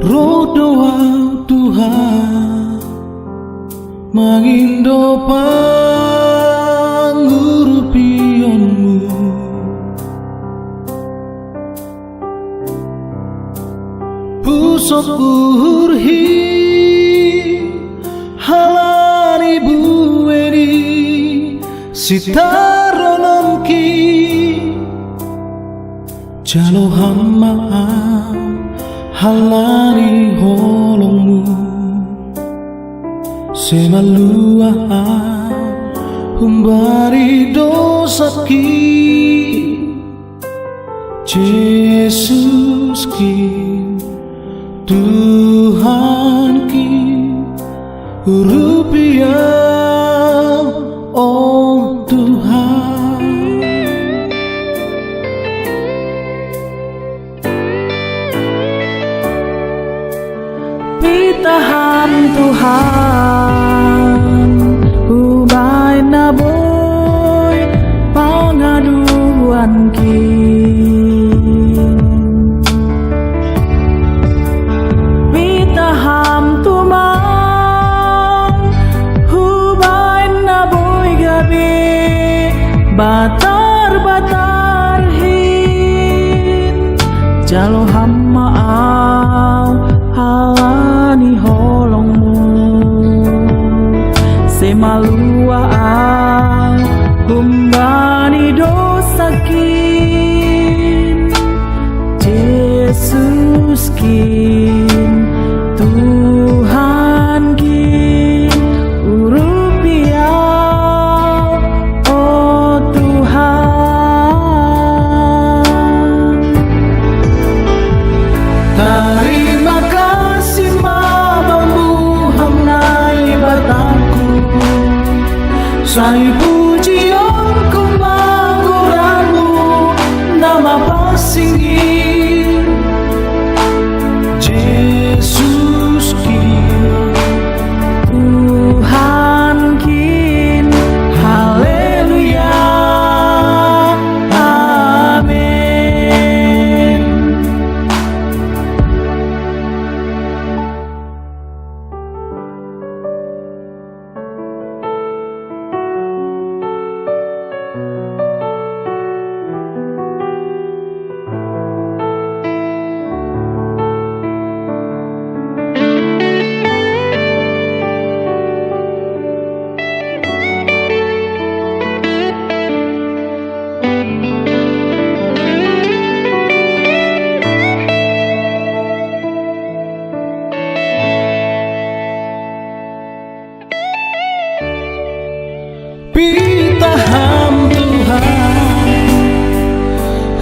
Roh doa Tuhan mangindo pangurupionmu, pusok urhi halani bueni sitarononki jalo hama halani holongmu semalua humbari dosaki Yesus ki Tuhan ki rupiah oh Tuhan. Pitahan Tuhan ubay na boy pangaduan ki Pitahan tumang ubay na boy gabi batar-batar hin jalo hamaaw halani holongmu semalua humbani dosakin Yesus kin Tuhan kin urupiah oh Tuhan. Terima kasih Babamu hamnai batangku, sai pujianku manguramu nama pasingi Yesus ki Tuhan kin haleluya amin. Pitahan Tuhan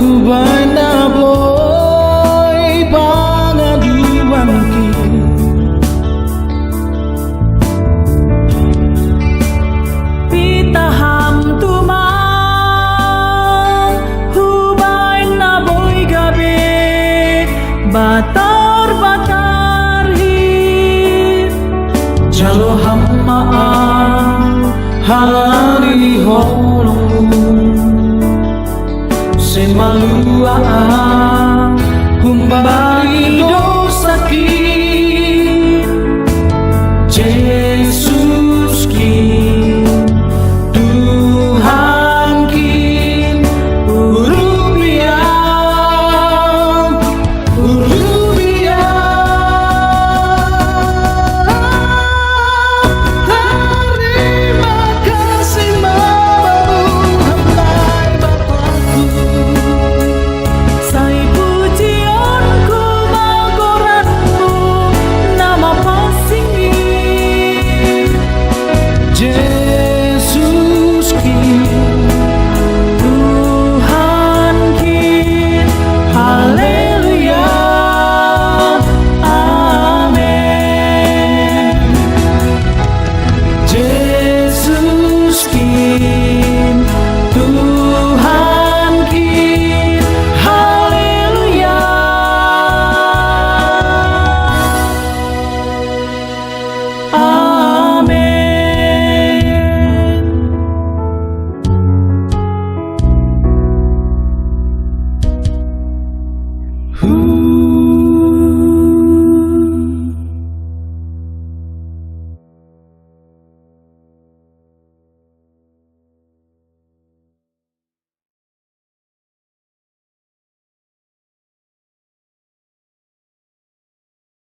hubay na boy pangaduan ki Pitahan tumang hubay na boy gabi batar-batar hin jalo hamaan halani holongmu semalua humbari